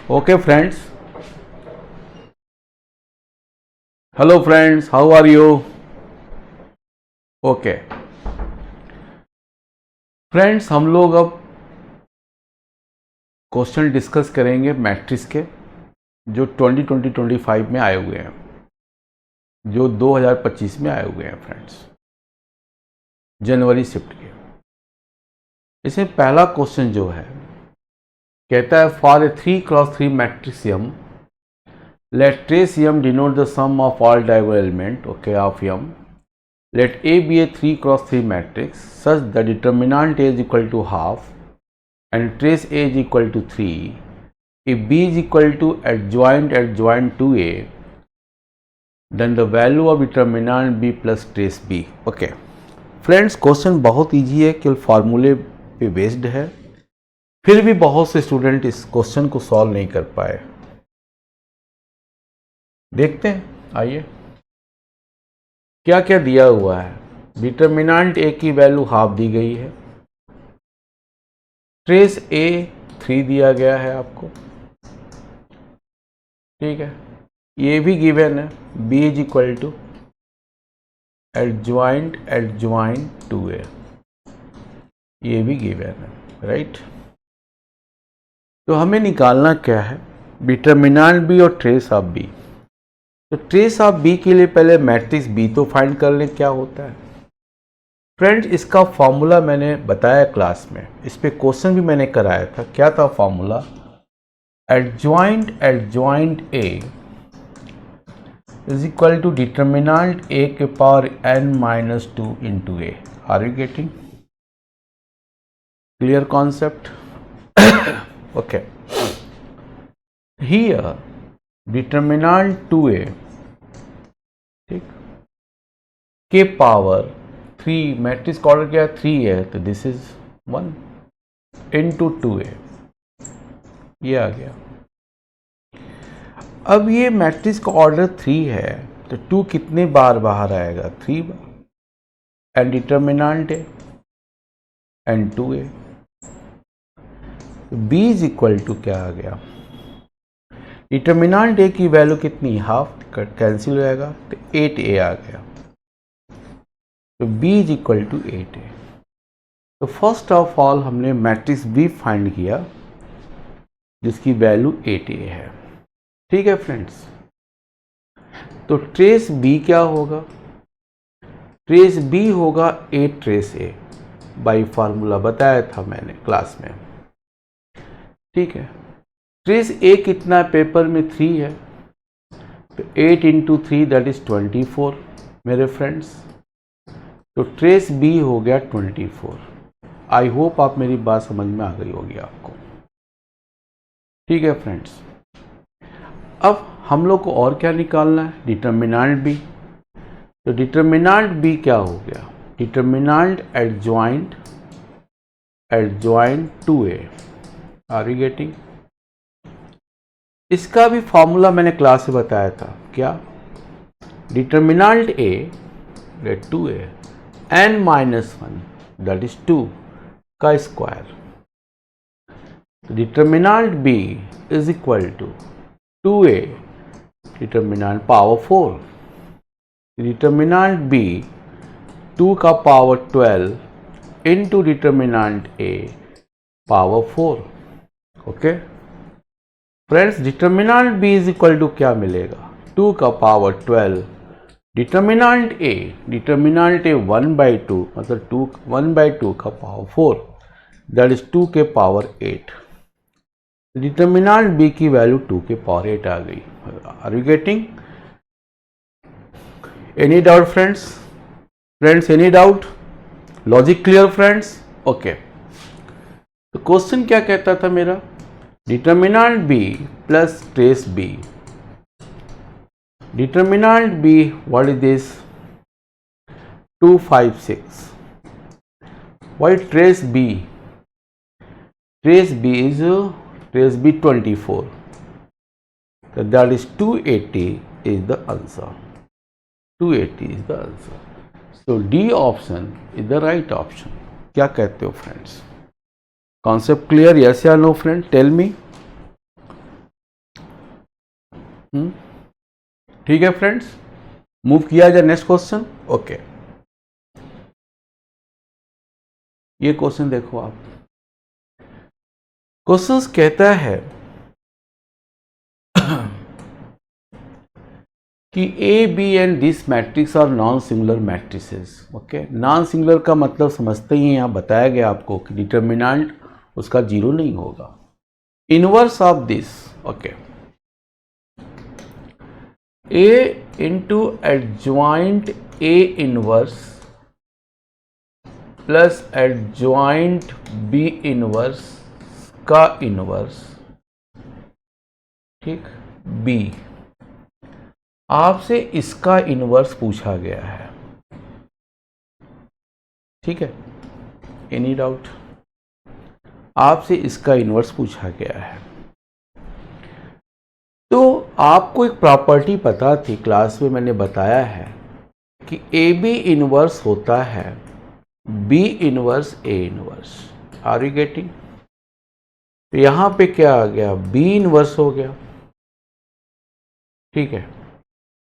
Okay, friends. Hello, friends. How are you? Okay. Friends, हम लोग अब क्वेश्चन डिस्कस करेंगे मैट्रिक्स के जो 2020-25 में आए हुए हैं, जो 2025 में आए हुए हैं फ्रेंड्स, जनवरी शिफ्ट के। इसमें पहला क्वेश्चन जो है कहता है for a 3x3 matrix M, let trace M denote the sum of all diagonal element of M. Let A be a 3x3 matrix such that determinant A is equal to half and trace A is equal to 3. If B is equal to adjoint 2A, then the value of determinant B plus trace B. Okay. Friends, question बहुत easy है, केवल फार्मूले पे based है, फिर भी बहुत से स्टूडेंट इस क्वेश्चन को सॉल्व नहीं कर पाए। देखते हैं, आइए क्या क्या दिया हुआ है। डिटर्मिनेंट ए की वैल्यू हाफ दी गई है, ट्रेस ए 3 दिया गया है आपको, ठीक है। ये भी गिवन है, B is equal to adjoint 2a, ये भी गिवन है, राइट। तो हमें निकालना क्या है, डिटर्मिनेंट बी और ट्रेस ऑफ बी। तो ट्रेस ऑफ बी के लिए पहले मैट्रिक्स बी तो फाइंड कर ले क्या होता है। फ्रेंड्स, इसका फॉर्मूला मैंने बताया क्लास में, इस पे क्वेश्चन भी मैंने कराया था। क्या था formula? Adjoint A is equal to determinant A के power n-2 into A. Are you getting? Clear concept? Okay. Here determinant 2a, ठीक, के पावर 3, मैट्रिक्स का ऑर्डर क्या है? 3 है, तो दिस इज 1 इंटू 2a, ये आ गया। अब ये मैट्रिक्स का ऑर्डर 3 है, तो 2 कितने बार बाहर आएगा? 3 बार। एंड डिटर्मिनेंट है and 2a, b is equal to क्या आ गया? डिटर्मिनेंट ए की वैल्यू कितनी? हाफ, कैंसिल हो जाएगा, तो 8a आ गया। तो b is equal to 8a। तो फर्स्ट ऑफ ऑल हमने मैट्रिक्स b फाइंड किया जिसकी वैल्यू 8a है, ठीक है फ्रेंड्स। तो ट्रेस b क्या होगा? ट्रेस b होगा 8 ट्रेस a, बाई फार्मूला बताया था मैंने क्लास में, ठीक है। ट्रेस ए कितना पेपर में? 3 है, तो 8 इंटू 3 दैट इज 24 मेरे फ्रेंड्स। तो ट्रेस बी हो गया 24। आई होप आप मेरी बात समझ में आ गई होगी आपको, ठीक है फ्रेंड्स। अब हम लोग को और क्या निकालना है? Determinant B. तो डिटर्मिनेंट बी क्या हो गया? Determinant adjoint 2a। Are you getting? इसका भी फॉर्मूला मैंने क्लास से बताया था। क्या? Determinant A let 2a n-1 that is 2 का square. Determinant B is equal to 2a determinant power 4। Determinant B 2 का power 12 into determinant A power 4। Okay friends, determinant B is equal to क्या मिलेगा? 2 का power 12 determinant ए 1/2, मतलब 1/2 का power 4 that is 2 के power 8। Determinant B की value 2 के power 8 आ गई। Are you getting? Any doubt friends? Any doubt? Logic clear friends? Okay. तो क्वेश्चन क्या कहता था मेरा? Determinant B plus trace B. Determinant B, what is this? 2, 5, 6। What trace B? Trace B is 24, so that is 280 is the answer. 280 is the answer. So D option is the right option. क्या कहते हो friends? Concept clear? Yes या no friend? Tell me. ठीक है friends, move किया जाए next question. Okay, ये question देखो आप। क्वेश्चन कहता है कि A B and this matrix are non singular matrices. Okay, non singular का मतलब समझते ही यहाँ बताया गया आपको कि डिटर्मिनेंट उसका जीरो नहीं होगा। Inverse of this, okay, A into adjoint A inverse plus adjoint B inverse का इनवर्स, ठीक, बी, आपसे इसका इनवर्स पूछा गया है। ठीक है, एनी डाउट? आपसे इसका इनवर्स पूछा गया है। तो आपको एक प्रॉपर्टी पता थी, क्लास में मैंने बताया है कि ए बी इनवर्स होता है B inverse A inverse. Are you getting? तो यहां पे क्या आ गया, बी इनवर्स हो गया, ठीक है,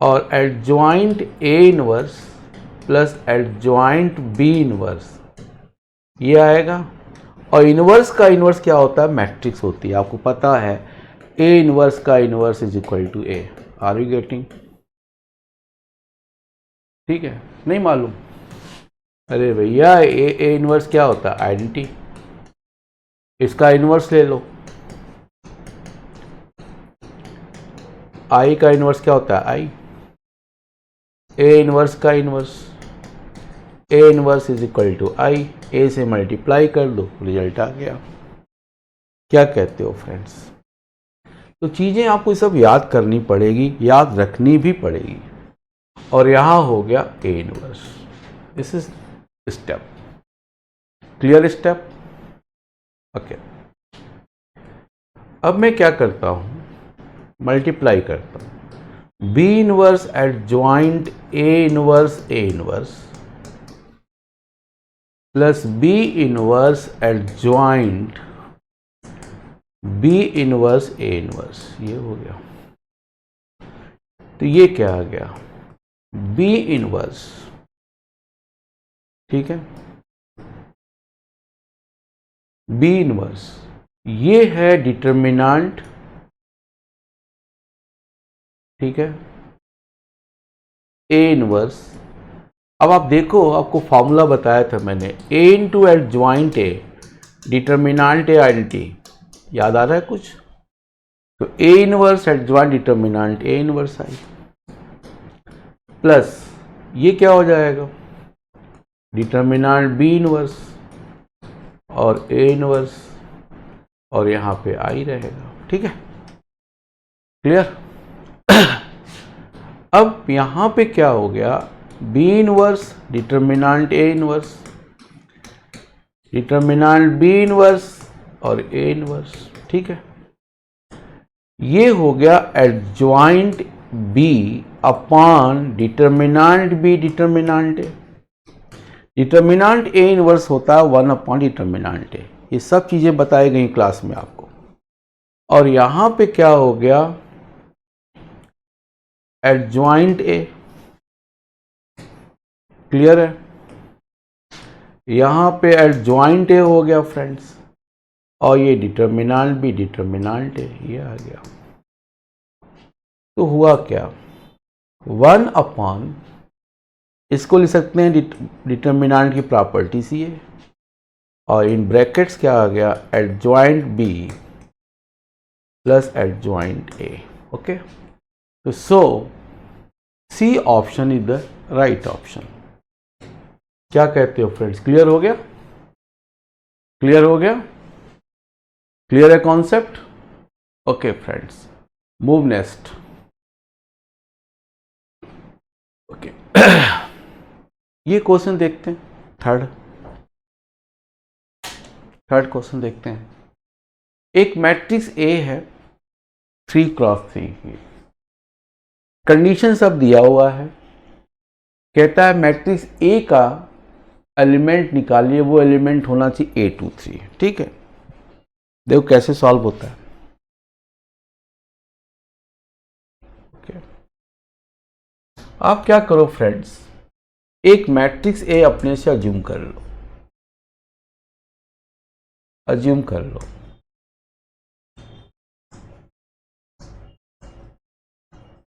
और adjoint A inverse plus adjoint B inverse ये आएगा। और इनवर्स का इनवर्स क्या होता है, मैट्रिक्स होती है, आपको पता है ए इनवर्स का inverse is equal to A. Are you getting? ठीक है, नहीं मालूम? अरे भैया ए इनवर्स क्या होता है, आइडेंटिटी, इसका इनवर्स ले लो। आई का इनवर्स क्या होता है, आई, ए इनवर्स का इनवर्स, A inverse is equal to I, A से मल्टीप्लाई कर दो, रिजल्ट आ गया। क्या कहते हो फ्रेंड्स? तो चीजें आपको सब याद करनी पड़ेगी, याद रखनी भी पड़ेगी। और यहां हो गया A inverse, this is step, clear step? Okay, अब मैं क्या करता हूं, मल्टीप्लाई करता हूं, B inverse adjoint A inverse A inverse plus B inverse adjoint B inverse A inverse, ये हो गया। तो ये क्या आ गया, बी इनवर्स, ठीक है, बी इनवर्स, ये है डिटर्मिनेंट, ठीक है, ए इनवर्स। अब आप देखो, आपको फॉर्मूला बताया था मैंने, A into adjoint A, determinant A identity, याद आ रहा है कुछ? तो A inverse adjoint determinant A inverse I, plus ये क्या हो जाएगा, डिटर्मिनेंट बी इनवर्स और ए इनवर्स, और यहां पे आई रहेगा। ठीक है, क्लियर? अब यहां पे क्या हो गया, B inverse determinant A inverse, determinant B inverse और ए इनवर्स, ठीक है, ये हो गया adjoint B upon determinant B determinant A. Determinant A inverse होता है 1 अपॉन डिटर्मिनेंट ए, ये सब चीजें बताई गई क्लास में आपको। और यहां पे क्या हो गया, एडजॉइंट ए, क्लियर है? यहां पे एडजॉइंट ए हो गया फ्रेंड्स, और ये डिटर्मिनेंट भी डिटर्मिनेंट ए, ये आ गया। तो हुआ क्या, 1 अपॉन, इसको लिख सकते हैं डिटर्मिनेंट की प्रॉपर्टी सी है, और इन ब्रैकेट्स क्या आ गया, adjoint B plus adjoint A. Okay, तो so C option is the right option. क्या कहते हो फ्रेंड्स, क्लियर हो गया? क्लियर हो गया? क्लियर है concept? Okay friends, move next. Okay, ये क्वेश्चन देखते हैं, थर्ड क्वेश्चन देखते हैं। एक मैट्रिक्स ए है 3x3 की, कंडीशन सब दिया हुआ है, कहता है मैट्रिक्स ए का एलिमेंट निकालिए, वो एलिमेंट होना चाहिए A23। ठीक है, देखो कैसे सॉल्व होता है। आप क्या करो फ्रेंड्स, एक मैट्रिक्स ए अपने से अज्यूम कर लो, अज्यूम कर लो।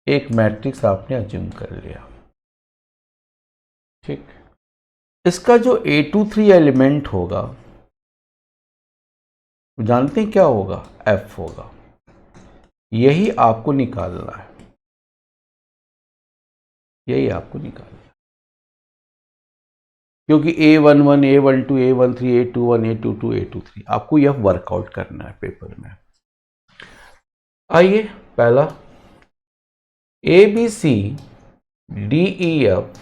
एक मैट्रिक्स आपने अज्यूम कर लिया, ठीक। इसका जो A23 एलिमेंट होगा, जानते हैं क्या होगा? F होगा। यही आपको निकालना है, यही आपको निकालना है, क्योंकि A11, A12, A13, A21, A22, A23 आपको यह वर्कआउट करना है पेपर में। आइए, पहला ABC, DEF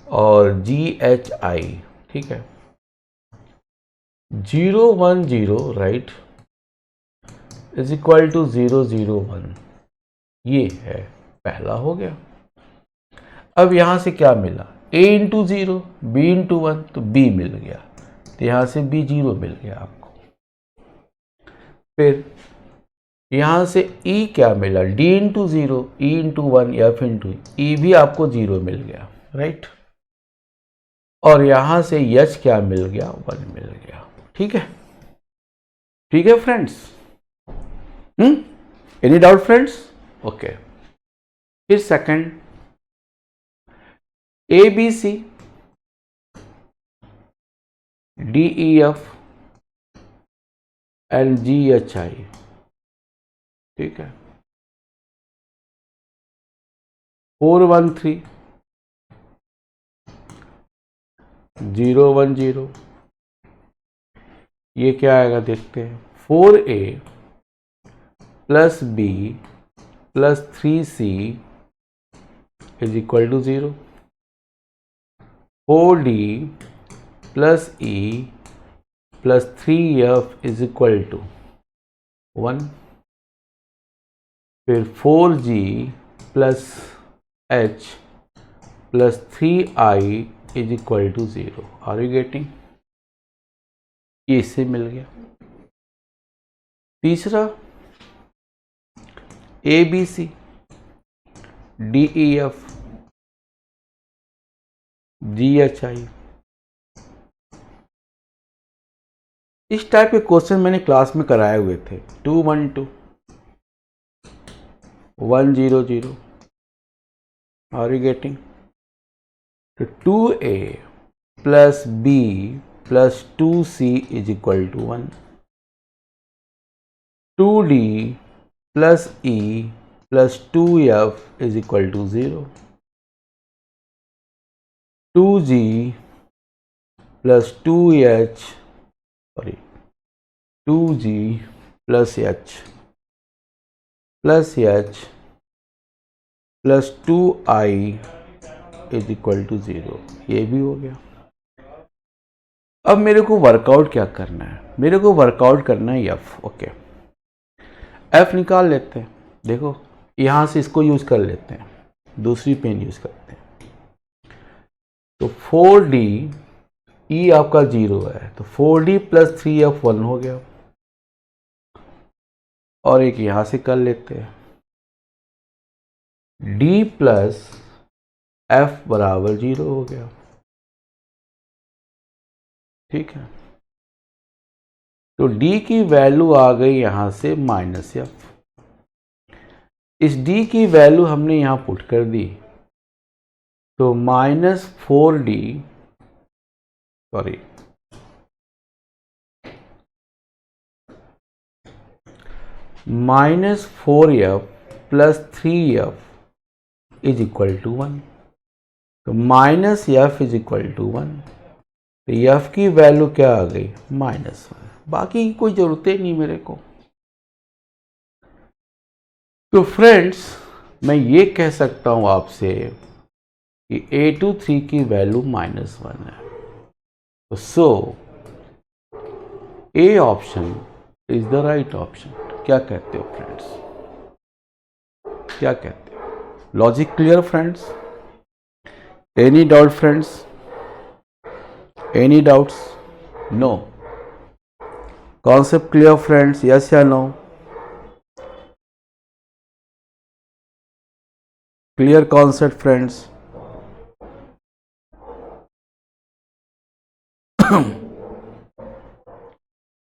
और GHI, ठीक है। 010 राइट इज इक्वल टू 001, ये है पहला हो गया। अब यहां से क्या मिला? A इंटू 0, B इंटू 1, तो B मिल गया, तो यहां से B 0 मिल गया आपको। फिर यहां से E क्या मिला? D into 0, E into 1, F into E भी आपको 0 मिल गया, राइट। और यहां से H क्या मिल गया? 1 मिल गया, ठीक है। ठीक है friends, any doubt friends? Okay. फिर second ABC, DEF and GHI, ठीक है। 413, 010, ये क्या आएगा देखते हैं। 4A plus B plus 3C is equal to 0। 4D plus E plus 3F is equal to 1। फिर 4G plus H plus 3I is equal to 0। Are you getting? ये इससे मिल गया। तीसरा ABC, DEF, GHI, इस टाइप के question मैंने class में कराए हुए थे। 212, 100, आर यू गेटिंग? तो 2A plus B plus 2C is equal to 1। 2D plus E plus 2F is equal to 0। 2G plus 2H, sorry 2G plus H plus H plus 2I is equal to 0, ये भी हो गया। अब मेरे को workout क्या करना है? मेरे को वर्कआउट करना है F, ओके। F निकाल लेते हैं। देखो यहां से इसको यूज कर लेते हैं, दूसरी पेन यूज करते हैं। तो 4D, E आपका 0 है, तो 4D प्लस 3F 1 हो गया। और एक यहां से कर लेते हैं, D प्लस F बराबर 0 हो गया, ठीक है। तो D की वैल्यू आ गई यहां से -F। इस D की वैल्यू हमने यहां पुट कर दी, तो -4D, sorry -4F plus 3F is equal to 1। तो -F इज इक्वल टू 1, तो F की वैल्यू क्या आ गई? -1। बाकी की कोई जरूरत ही नहीं मेरे को। तो फ्रेंड्स मैं ये कह सकता हूं आपसे कि A23 की वैल्यू -1 है। तो so A option is the right option. क्या कहते हो फ्रेंड्स? क्या कहते हो? Logic clear friends? Any doubt friends? Any doubts? No? Concept clear friends? Yes या नो? Clear concept friends?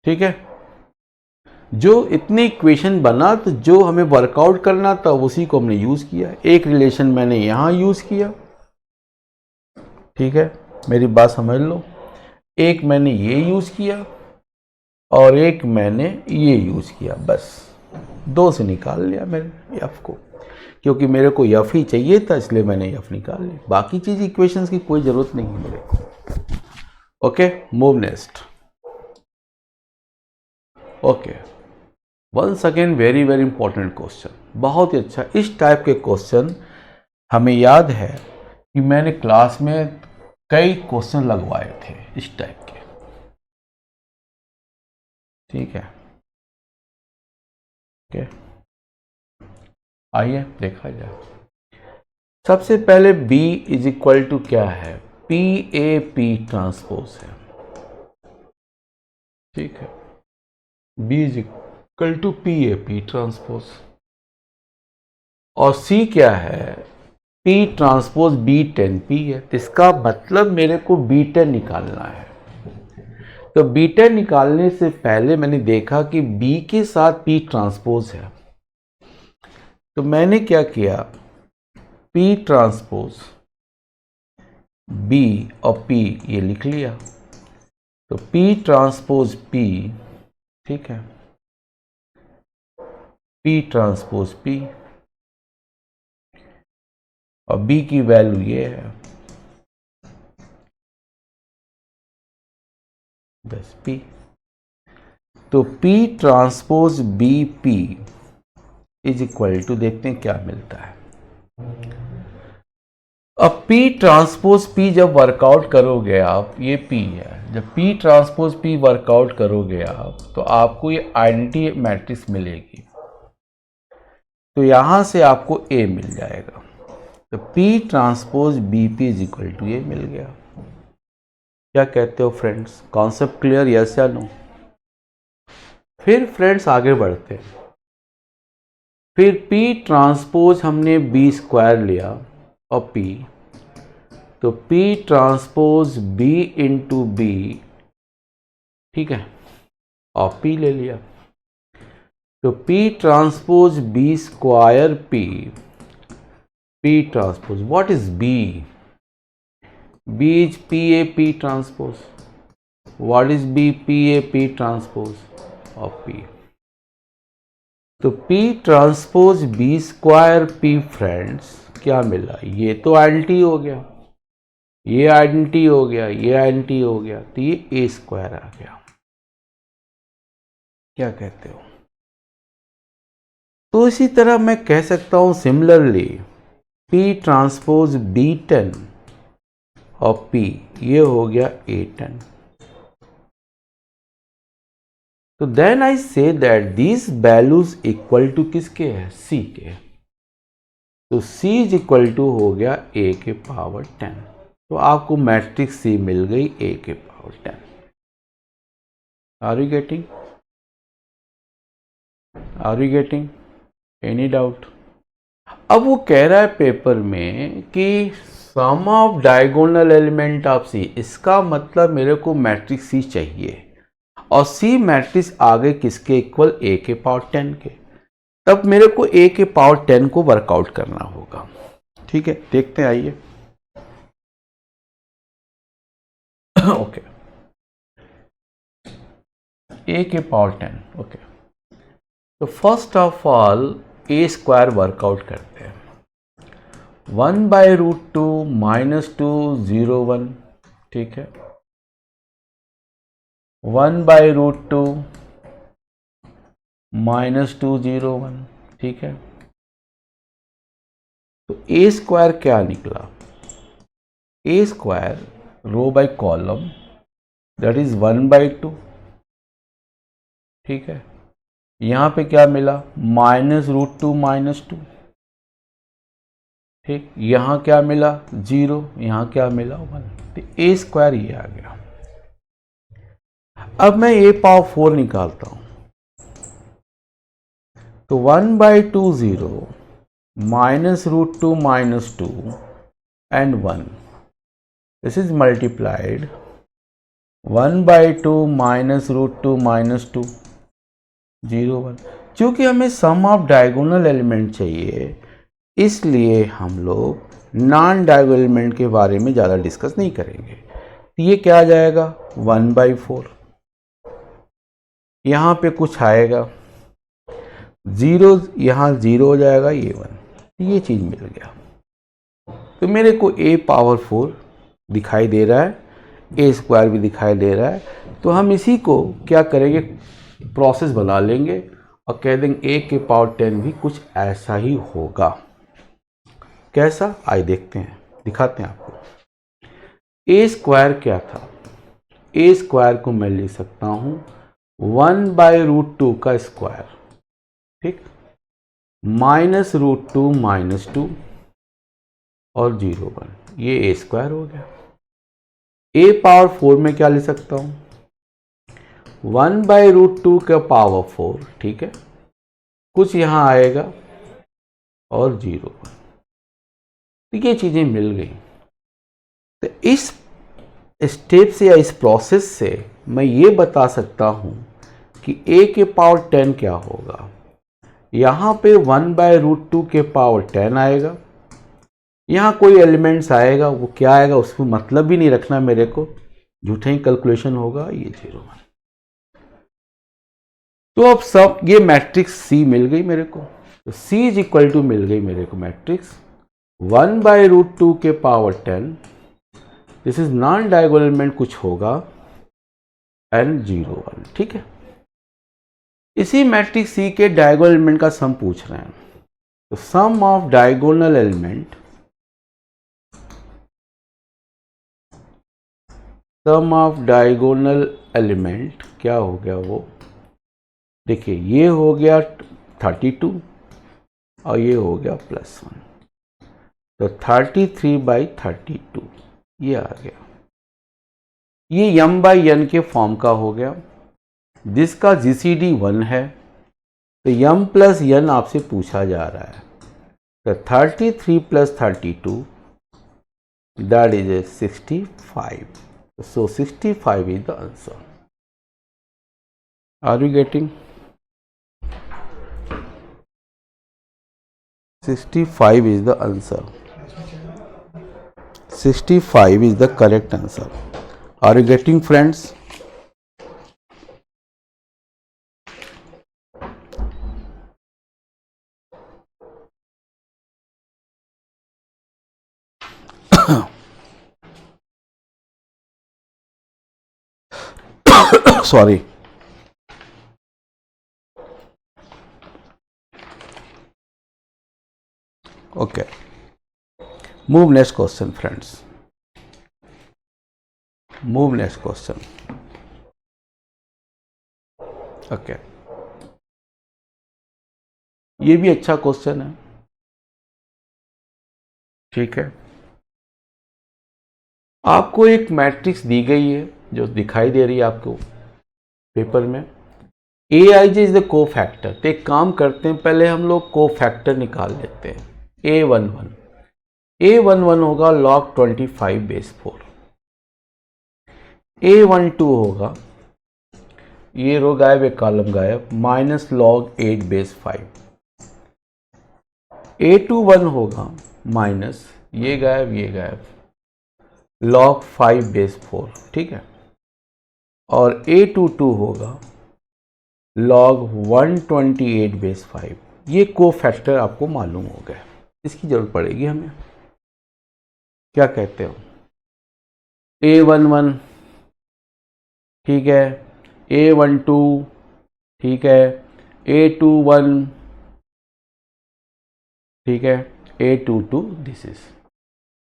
ठीक है, जो इतनी इक्वेशन बना तो जो हमें वर्कआउट करना था उसी को हमने यूज किया। एक रिलेशन मैंने यहां यूज किया, ठीक है, मेरी बात समझ लो। एक मैंने ये यूज किया और एक मैंने ये यूज किया, बस दो से निकाल लिया मैंने एफ को, क्योंकि मेरे को एफ ही चाहिए था इसलिए मैंने एफ निकाल लिया। बाकी चीज इक्वेशंस की कोई जरूरत नहीं है मेरे को। Okay, move next. Okay, once again very very important question, बहुत ही अच्छा। इस टाइप के क्वेश्चन हमें याद है कि मैंने क्लास में कई क्वेश्चन लगवाए थे इस टाइप के, ठीक है। ओके, आइए देखा जाए। सबसे पहले B इज इक्वल टू क्या है, पी ए पी ट्रांसपोज है, ठीक है। B is equal to P A P transpose, और C क्या है, P ट्रांसपोज B10 P है। तो इसका मतलब मेरे को B10 निकालना है। तो B10 निकालने से पहले मैंने देखा कि B के साथ P ट्रांसपोज है, तो मैंने क्या किया, P ट्रांसपोज B और P ये लिख लिया। तो P ट्रांसपोज P, ठीक है, P ट्रांसपोज P, और B की वैल्यू ये है, बस P। तो P transpose B P is equal to, देखते हैं क्या मिलता है। अब P ट्रांसपोज P जब वर्कआउट करोगे आप, ये P है, जब P ट्रांसपोज P वर्कआउट करोगे आप तो आपको ये आइडेंटिटी मैट्रिक्स मिलेगी। तो यहां से आपको A मिल जाएगा। तो P transpose BP is equal to ये मिल गया। क्या कहते हो फ्रेंड्स, कॉन्सेप्ट क्लियर, यस या नो? फिर फ्रेंड्स आगे बढ़ते हैं। फिर P ट्रांसपोज हमने B स्क्वायर लिया और P, तो P transpose B into B, ठीक है, और P ले लिया। तो P transpose B square P, P transpose, what is B? B is PAP transpose. What is B? PAP transpose of P. तो P transpose B square P friends क्या मिला, ये तो आइडेंटिटी हो गया, ये आइडेंटिटी हो गया, ये आइडेंटिटी हो गया, तो ये A स्क्वायर आ गया। क्या कहते हो? तो इसी तरह मैं कह सकता हूं सिमिलरली P ट्रांसपोज B10 और P, ये हो गया A10। तो then I say that this values equal to किसके है, C के। तो C इज इक्वल टू हो गया A के पावर 10। तो आपको मैट्रिक्स C मिल गई A के power 10। Are you getting? Are you getting? Any doubt? अब वो कह रहा है पेपर में कि sum of diagonal element of C, इसका मतलब मेरे को मैट्रिक्स C चाहिए, और C मैट्रिक्स आगे किसके इक्वल, A के पावर 10 के। तब मेरे को A के पावर 10 को वर्कआउट करना होगा, ठीक है। देखते हैं, आइए। ओके, A के पावर 10, ओके। तो first of all A square workout करते हैं। 1/√2 -2 0 1, ठीक है, 1/√2 -2 0 1, ठीक है। तो A स्क्वायर क्या निकला, A square row by column that is 1/2, ठीक है। यहां पे क्या मिला, -√2 -2, ठीक। यहां क्या मिला 0, यहां क्या मिला 1, तो A स्क्वायर ये आ गया। अब मैं A पावर 4 निकालता हूं, तो 1/2 0 -√2 -2 and 1. This is multiplied 1/2 -√2 -2 0 1. क्योंकि हमें सम ऑफ डायगोनल एलिमेंट चाहिए, इसलिए हम लोग नॉन डायगोनल एलिमेंट के बारे में ज़्यादा डिस्कस नहीं करेंगे। तो ये क्या आ जाएगा 1/4, यहाँ पे कुछ आएगा 0, यहाँ 0 हो जाएगा, ये 1, ये चीज़ मिल गया। तो मेरे को a पावर 4 दिखाई दे रहा है, a स्क्वायर भी दिखाई दे रहा है। तो हम इसी को क्या करेंगे, प्रोसेस बना लेंगे और कह देंगे a के पावर 10 भी कुछ ऐसा ही होगा। कैसा, आइए देखते हैं, दिखाते हैं आपको। a स्क्वायर क्या था, a स्क्वायर को मैं ले सकता हूँ 1/√2 का स्क्वायर, ठीक, -√2 -2 और 0 1, ये a स्क्वायर हो गया। a पावर 4 में क्या ले सकता हूँ 1/√2 का पावर 4, ठीक है, कुछ यहाँ आएगा और 0 1, तो ये चीज़ें मिल गई। तो इस स्टेप से या इस प्रोसेस से मैं ये बता सकता हूँ कि a के पावर 10 क्या होगा। यहाँ पे 1/√2 के पावर 10 आएगा, यहाँ कोई एलिमेंट्स आएगा, वो क्या आएगा उसको मतलब भी नहीं रखना मेरे को, झूठे ही कैलकुलेशन होगा, ये 0 1। तो अब सब ये मैट्रिक्स C मिल गई मेरे को। तो C इज इक्वल टू मिल गई मेरे को मैट्रिक्स 1/√2 के power 10, this is non diagonal element कुछ होगा, एंड 0 1, ठीक है। इसी मैट्रिक्स C के डायगोनल एलिमेंट का सम पूछ रहे हैं। तो sum of diagonal element, sum of diagonal element क्या हो गया, वो देखिए ये हो गया 32 और ये हो गया +1, तो 33/32 ये आ गया। ये m/n के फॉर्म का हो गया, जिसका GCD 1 है। तो m + n आपसे पूछा जा रहा है। तो 33 + 32 that is a 65. So 65 is the answer. Are you getting? 65 is the answer. 65 is the correct answer. Are you getting, friends? Sorry. Okay. Move next question, friends. Move next question. Okay. ये भी अच्छा question है, ठीक है। आपको एक matrix दी गई है जो दिखाई दे रही है आपको पेपर में। Aij इज द को फैक्टर। तो एक काम करते हैं, पहले हम लोग को फैक्टर निकाल लेते हैं। A11 होगा log 25/4, A12 होगा, ये रो गायब एक कॉलम गायब, -log 8/5, A21 होगा माइनस ये गायब log 5/4, ठीक है। और A22 होगा log 128/5। ये को फैक्टर आपको मालूम हो गया, इसकी जरूरत पड़ेगी हमें। क्या कहते हो, A11 ठीक है, A12 ठीक है, A21 ठीक है, A22 दिस इज।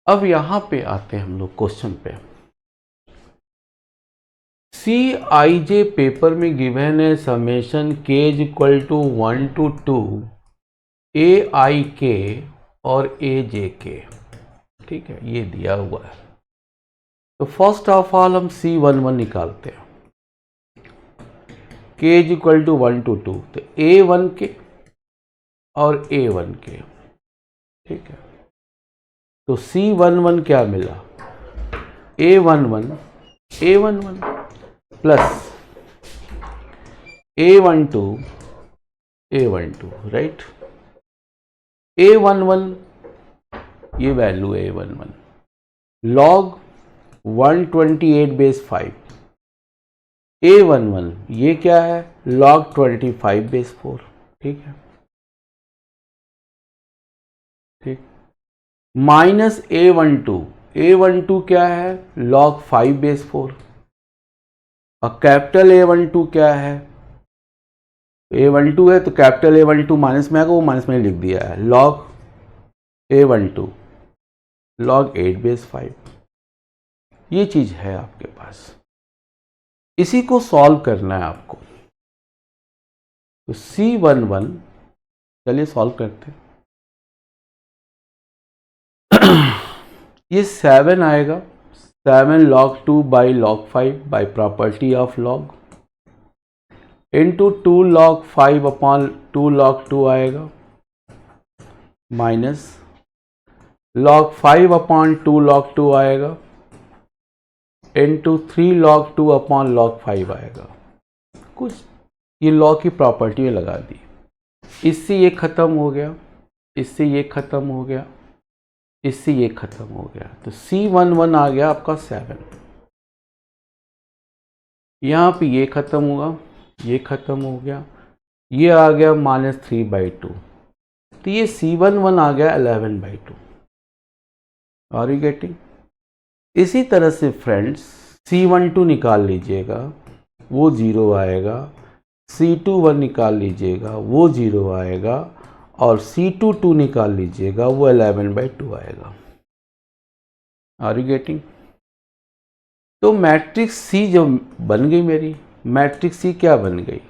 अब यहां पे आते हैं हम लोग क्वेश्चन पे। Cij पेपर में गिवन है summation k is equal to 1 to 2 Aik और Ajk, ठीक है, ये दिया हुआ है। तो फर्स्ट ऑफ ऑल हम C11 निकालते हैं। k is equal to 1 to 2, तो A1 के और A1 के ठीक है, तो C11 क्या मिला, A11 plus A12 right. A11 ये वैल्यू A11 log 128/5, A11 ये क्या है log 25/4, ठीक है, ठीक, माइनस A12 क्या है log 5/4 और कैपिटल A12 क्या है, A12 है तो कैपिटल A12 माइनस में आएगा, वो माइनस में लिख दिया है, log A12 log 8/5, ये चीज है आपके पास, इसी को सॉल्व करना है आपको। तो C11 चलिए सॉल्व करते हैं। ये 7 आएगा, 7 log 2 by log 5 by property of log into 2 log 5 upon 2 log 2 आएगा, माइनस log 5 अपॉन 2 log 2 आएगा इंटू 3 log 2 अपॉन log 5 आएगा। कुछ ये log की प्रॉपर्टी में लगा दी, इससे ये खत्म हो गया, इससे ये खत्म हो गया, इससे ये खत्म हो गया, तो C11 आ गया आपका 7। यहाँ पे ये खत्म हुआ, ये खत्म हो गया, ये आ गया -3/2, तो ये C11 आ गया 11/2। Are you getting? इसी तरह से फ्रेंड्स C12 निकाल लीजिएगा, वो 0 आएगा, C21 निकाल लीजिएगा, वो 0 आएगा, और C22 निकाल लीजिएगा, वो 11/2 आएगा। Are you getting? तो मैट्रिक्स C जो बन गई मेरी, मैट्रिक्स C क्या बन गई,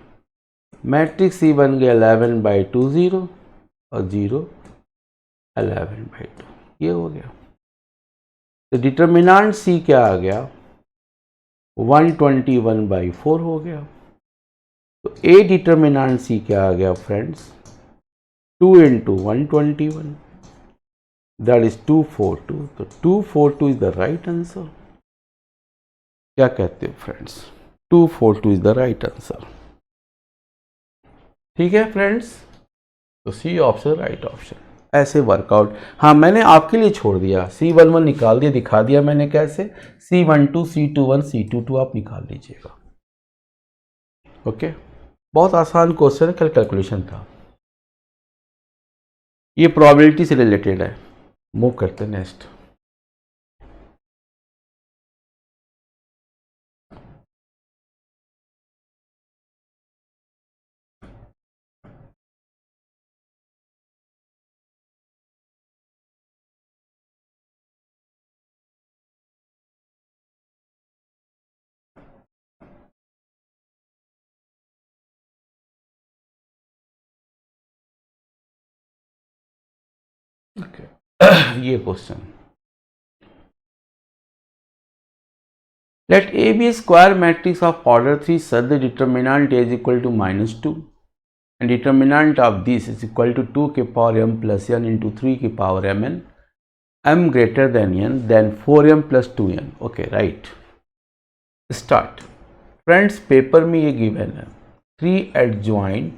मैट्रिक्स C बन गया 11/2 0 और 0 11/2, ये हो गया। तो डिटर्मिनेंट C क्या आ गया, 121/4 हो गया। तो A डिटर्मिनेंट C क्या आ गया फ्रेंड्स, 2 × 121, दैट इज 242। तो 242 इज द राइट आंसर। क्या कहते हो friends, 242 is the right answer. ठीक है फ्रेंड्स, तो C ऑप्शन राइट ऑप्शन, ऐसे वर्कआउट। हाँ मैंने आपके लिए छोड़ दिया, C11 निकाल दिया, दिखा दिया मैंने कैसे, C12 C21 C22 आप निकाल लीजिएगा। ओके, बहुत आसान क्वेश्चन, कल कैलकुलेशन था, ये प्रोबेबिलिटी से रिलेटेड है। मूव करते हैं नेक्स्ट। ये question, let A be a square matrix of order 3 such the determinant A is equal to -2 and determinant of this is equal to 2 के power m plus n into 3 के power mn, m greater than n, then 4m plus 2n। okay right, start। Friends paper में ये given है 3 adjoint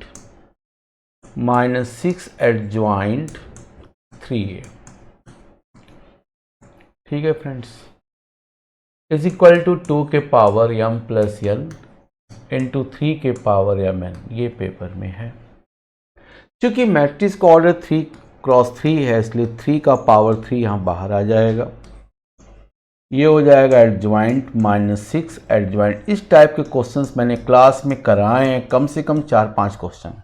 -6 adjoint 3a, ठीक है friends, is equal to 2 के power m plus n into 3 के power mn, ये paper में है। क्योंकि मैट्रिक्स का ऑर्डर 3×3 है, इसलिए 3 का पावर 3 यहाँ बाहर आ जाएगा, ये हो जाएगा एडजॉइंट -6 एडजॉइंट। इस टाइप के क्वेश्चंस मैंने क्लास में कराए हैं, कम से कम 4-5 क्वेश्चन,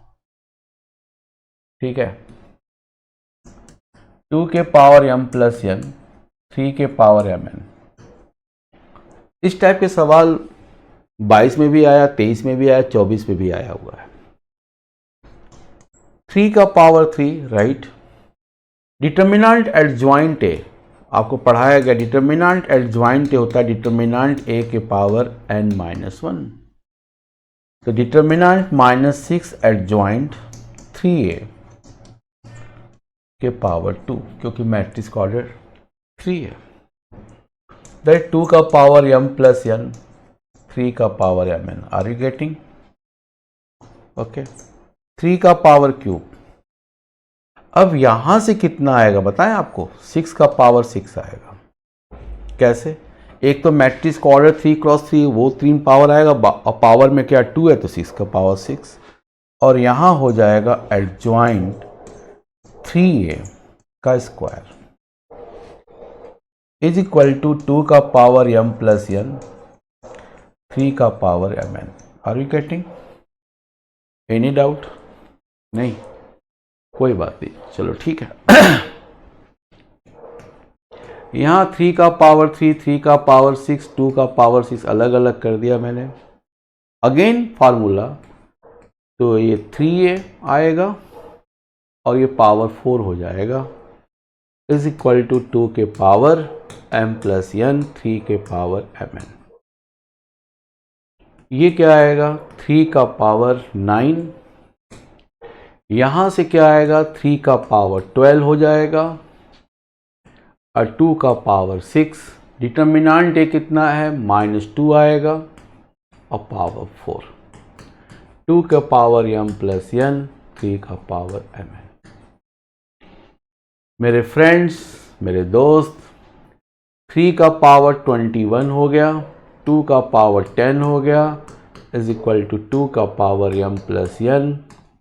ठीक है। 2 के पावर m प्लस n, 3 के पावर mn, इस टाइप के सवाल 22 में भी आया, 23 में भी आया, 24 में भी आया हुआ है। 3 का power 3 right, determinant adjoint A आपको पढ़ाया गया, डिटर्मिनेंट एडजॉइंट ए होता है डिटर्मिनेंट ए के पावर n-1, तो डिटर्मिनेंट -6 एडजॉइंट 3a के पावर 2, क्योंकि मैट्रिक्स का ऑर्डर 3 है। दैट 2 का पावर m प्लस n, 3 का power mn। Are you getting? Okay, 3 का पावर क्यूब। अब यहां से कितना आएगा बताएं आपको? 6 का पावर 6 आएगा। कैसे? एक तो मैट्रिक्स का ऑर्डर 3 क्रॉस 3, वो 3 पावर आएगा, और पावर में क्या 2 है तो 6 का पावर 6, और यहां हो जाएगा एडजॉइंट 3a का स्क्वायर इज इक्वल टू 2 का पावर m प्लस n, 3 का power mn। Are you getting? Any doubt? नहीं, कोई बात नहीं, चलो ठीक है। यहां 3 का पावर 3, 3 का पावर 6, 2 का पावर 6 अलग अलग कर दिया मैंने। अगेन फार्मूला, तो ये 3a आएगा और ये पावर 4 हो जाएगा, इज इक्वल टू 2 के पावर m प्लस n, 3 के पावर mn। ये क्या आएगा? 3 का पावर 9, यहां से क्या आएगा? 3 का पावर 12 हो जाएगा, और 2 का पावर 6। डिटर्मिनेंट कितना है? -2 आएगा, और पावर 4, 2 का पावर m प्लस n, 3 का पावर mn। मेरे फ्रेंड्स, मेरे दोस्त, 3 का पावर 21 हो गया, 2 का पावर 10 हो गया, इज इक्वल टू 2 का पावर m प्लस n,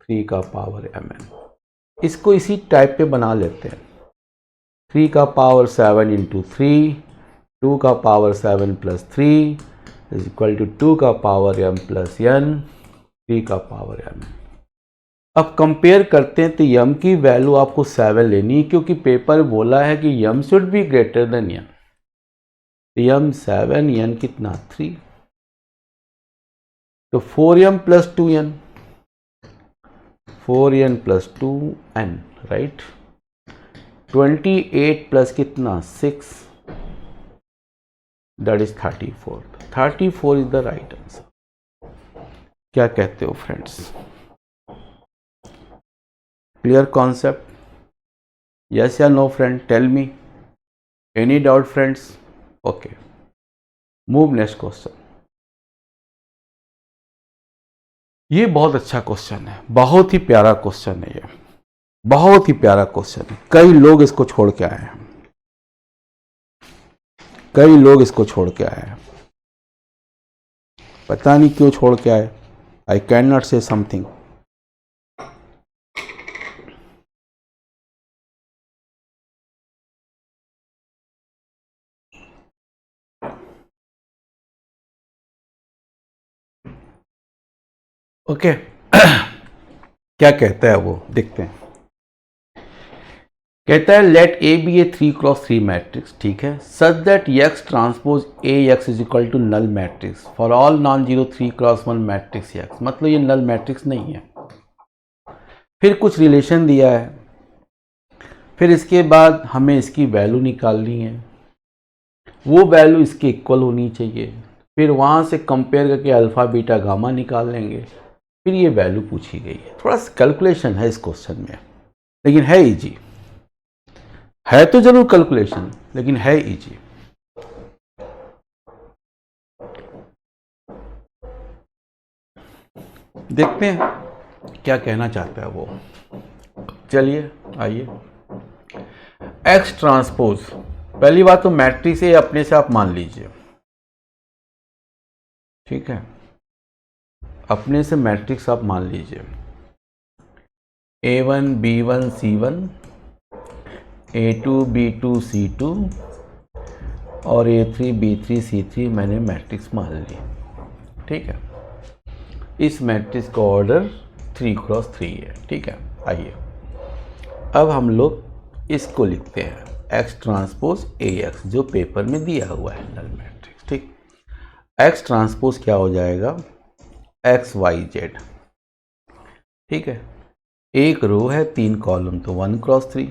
3 का पावर mn। इसको इसी टाइप पे बना लेते हैं। 3 का पावर 7 इंटू 3, 2 का power 7 plus 3 is equal to 2 का पावर m प्लस n, 3 का पावर mn। अब कंपेयर करते हैं, तो m की वैल्यू आपको 7 लेनी है, क्योंकि पेपर बोला है कि m should be greater than n। m 7, n कितना? 3, तो 4m plus 2n, 4n plus 2n, right. 28 plus कितना? 6, that is 34। 34 is the right answer. क्या कहते हो फ्रेंड्स? Clear concept? यस या no friend? Tell me. Any doubt friends? Okay, move next question. ये बहुत अच्छा क्वेश्चन है, बहुत ही प्यारा क्वेश्चन है, ये बहुत ही प्यारा क्वेश्चन है। कई लोग इसको छोड़ के आए हैं, कई लोग इसको छोड़ के आए हैं, पता नहीं क्यों छोड़ के आए। I can not say something. Okay, क्या कहता है वो, देखते हैं। कहता है let A be a 3 cross 3 matrix, ठीक है, such that X transpose A X is equal to null matrix for all non zero 3 cross 1 matrix X. मतलब ये नल मैट्रिक्स नहीं है। फिर कुछ रिलेशन दिया है, फिर इसके बाद हमें इसकी वैल्यू निकालनी है, वो वैल्यू इसके इक्वल होनी चाहिए, फिर वहाँ से कंपेयर करके अल्फ़ा बीटा गामा निकाल लेंगे, फिर ये वैल्यू पूछी गई है। थोड़ा सा कैलकुलेशन है इस क्वेश्चन में, लेकिन है इजी, है तो जरूर कैलकुलेशन, लेकिन है इजी। देखते हैं क्या कहना चाहता है वो। चलिए आइए, एक्स ट्रांसपोज, पहली बात तो मैट्रिक्स ए अपने से आप मान लीजिए, ठीक है, अपने से मैट्रिक्स आप मान लीजिए। A1 B1 C1, A2 B2 C2 और A3 B3 C3 मैंने मैट्रिक्स मान ली, ठीक है। इस मैट्रिक्स का ऑर्डर 3 क्रॉस 3 है, ठीक है। आइए अब हम लोग इसको लिखते हैं, एक्स ट्रांसपोज ए एक्स, जो पेपर में दिया हुआ है नल मैट्रिक्स, ठीक। एक्स ट्रांसपोज क्या हो जाएगा? एक्स वाई जेड, ठीक है। एक रो है, 3 कॉलम, तो 1 क्रॉस 3।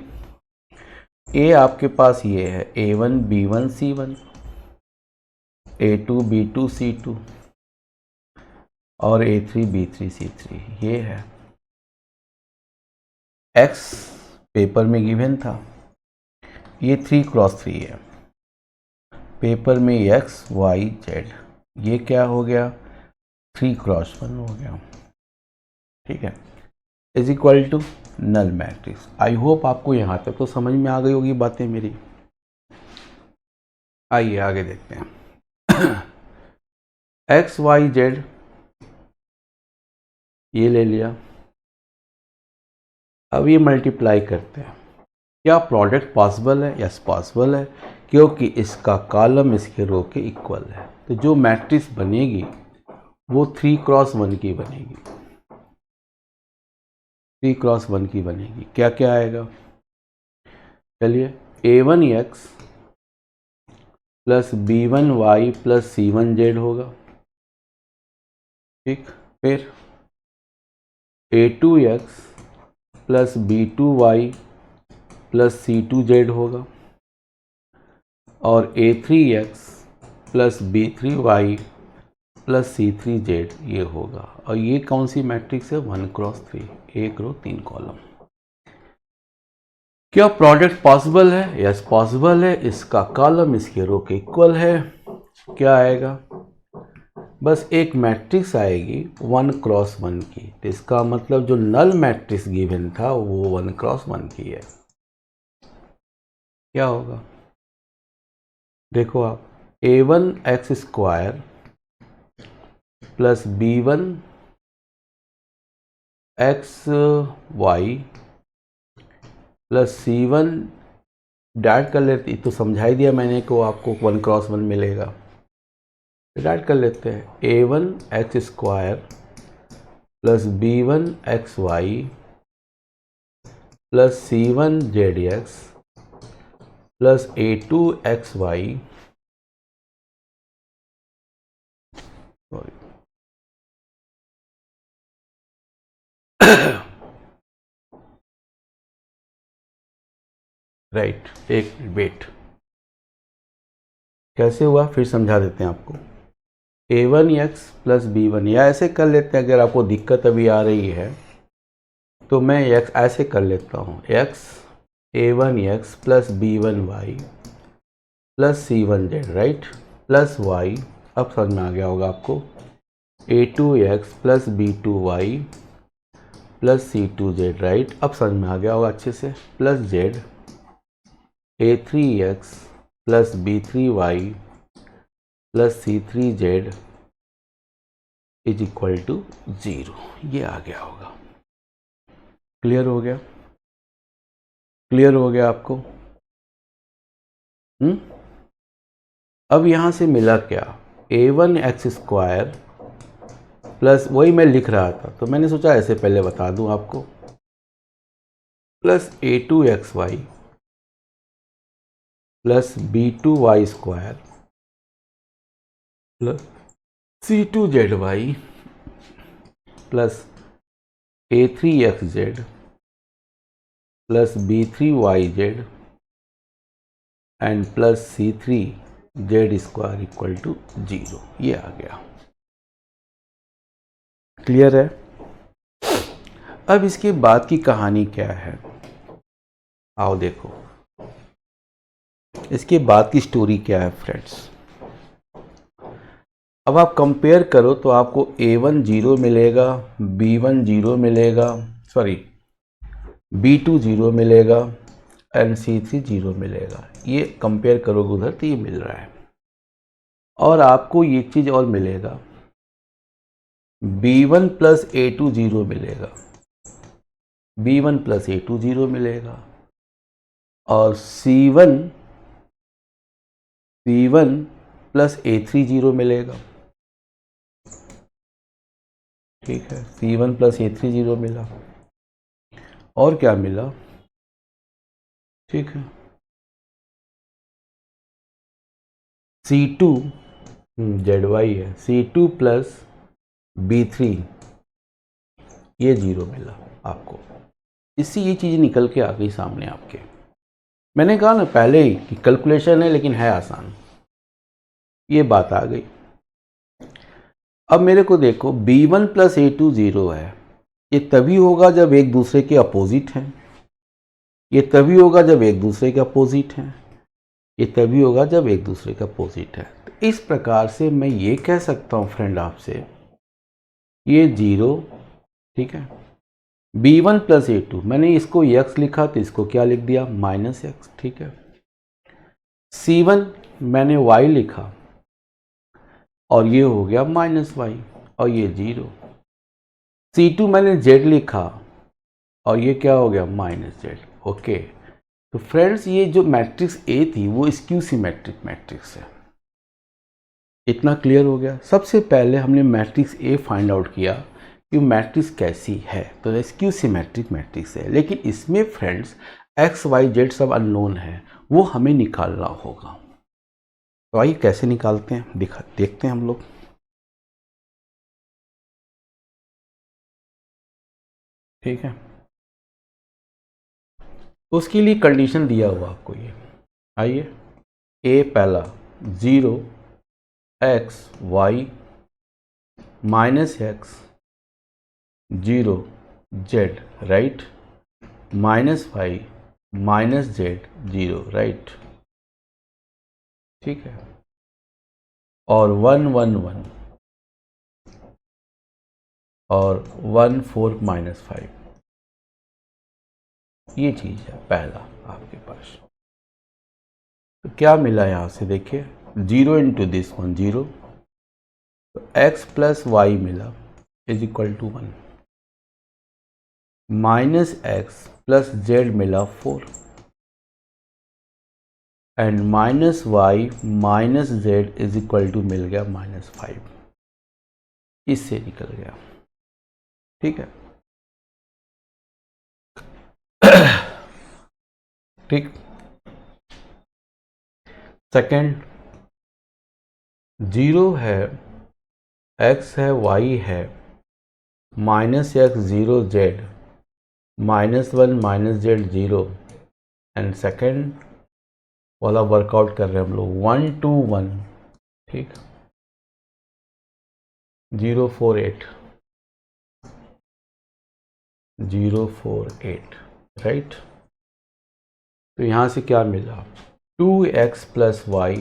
ए आपके पास ये है A1 B1 C1, A2 B2 C2 और A3 B3 C3, ये है। एक्स पेपर में गिवन था, ये 3x3 है, पेपर में x y z, ये क्या हो गया 3x1 हो गया, ठीक है, is equal to null matrix. I hope आपको यहाँ तक तो समझ में आ गई होगी बातें मेरी। आइए आगे देखते हैं। x y z ये ले लिया, अब ये मल्टीप्लाई करते हैं, क्या प्रोडक्ट पॉसिबल है? यस पॉसिबल है, क्योंकि इसका कॉलम इसके रो के इक्वल है। तो जो मैट्रिक्स बनेगी वो 3x1 की बनेगी, 3x1 की बनेगी। क्या क्या आएगा, चलिए a1x plus b1y plus c1z होगा, ठीक, फिर a2x plus b2y plus c2z होगा, और a3x plus b3y plus c3z ये होगा। और ये कौन सी मैट्रिक्स है, 1x3, एक रो 3 कॉलम। क्या प्रोडक्ट पॉसिबल है? यस पॉसिबल है, इसका कॉलम इसके रो के इक्वल है। क्या आएगा, बस एक मैट्रिक्स आएगी 1x1 की, तो इसका मतलब जो नल मैट्रिक्स गिवन था वो 1x1 की है। क्या होगा, देखो आप, a1x square plus b1 xy plus c1 that कर लेते, तो समझा ही दिया मैंने को आपको 1x1 मिलेगा, डैट कर लेते हैं, a1x square plus b1 xy plus c1 zx plus a2 xy, sorry right, एक वेट, कैसे हुआ फिर समझा देते हैं आपको। a1x प्लस b1, या ऐसे कर लेते हैं, अगर आपको दिक्कत अभी आ रही है तो मैं x ऐसे कर लेता हूँ, x a1x plus b1y plus c1z, right, plus y, अब समझ में आ गया होगा आपको, a2x plus b2y plus c2z, right, अब समझ में आ गया होगा अच्छे से, plus z a3x plus b3y plus c3z is equal to 0, ये आ गया होगा। क्लियर हो गया, क्लियर हो गया आपको? अब यहां से मिला क्या, a1x स्क्वायर प्लस, वही मैं लिख रहा था तो मैंने सोचा ऐसे पहले बता दूं आपको, plus a2xy plus b2y square plus c2zy plus a3xz plus b3yz and plus c3z square equal to 0, ये आ गया। क्लियर है? अब इसके बाद की कहानी क्या है, आओ देखो, इसके बाद की स्टोरी क्या है फ्रेंड्स। अब आप कंपेयर करो तो आपको a1 0 मिलेगा, b1 0 मिलेगा, सॉरी b2 0 मिलेगा एंड c3 0 मिलेगा। ये कंपेयर करोगे उधर तो ये मिल रहा है। और आपको ये चीज़ और मिलेगा, b1 प्लस a2 0 मिलेगा, b1 प्लस a2 0 मिलेगा, और c1 प्लस a3 0 मिलेगा, ठीक है, c1 प्लस a3 0 मिला, और क्या मिला, ठीक है, c2 zy है, c2 प्लस b3 ये 0 मिला आपको। इससे ये चीज़ निकल के आ गई सामने आपके। मैंने कहा ना पहले ही कि कैलकुलेशन है लेकिन है आसान, ये बात आ गई। अब मेरे को देखो, b1 प्लस a2 0 है, ये तभी होगा जब एक दूसरे के अपोजिट हैं। ये तभी होगा जब एक दूसरे के अपोजिट हैं, ये तभी होगा जब एक दूसरे का अपोजिट है। तो इस प्रकार से मैं ये कह सकता हूँ फ्रेंड आपसे, ये 0, ठीक है, b1 प्लस a2, मैंने इसको x लिखा तो इसको क्या लिख दिया -x, ठीक है। c1 मैंने y लिखा और ये हो गया -y और ये 0। c2 मैंने z लिखा और ये क्या हो गया -z। ओके, तो फ्रेंड्स ये जो मैट्रिक्स A थी वो स्क्यू सिमेट्रिक मैट्रिक्स है। इतना क्लियर हो गया। सबसे पहले हमने मैट्रिक्स A फाइंड आउट किया कि मैट्रिक्स कैसी है, तो स्क्यू सिमेट्रिक मैट्रिक्स है। लेकिन इसमें फ्रेंड्स x y z सब अननोन है, वो हमें निकालना होगा। तो आइए कैसे निकालते हैं देखते हैं हम लोग। ठीक है, उसके लिए कंडीशन दिया हुआ आपको ये, आइए a पहला 0 x y -x 0 z, right, -y -z 0, right, ठीक है, और 1 1 1 और 1 4 -5, ये चीज़ है पहला आपके पास। तो क्या मिला यहाँ से देखिए, 0 इंटू दिस वन 0, तो x प्लस वाई मिला is equal to 1, -x plus z मिला 4 and -y minus z is equal to मिल गया -5, इससे निकल गया, ठीक है। ठीक, सेकंड 0 है, x है, y है, -x 0 z, -1 -z 0, and second वाला वर्कआउट कर रहे हैं हम लोग 1 2 1, ठीक, 0 4 8 0 4 8, राइट। तो यहाँ से क्या मिला, 2x plus Y,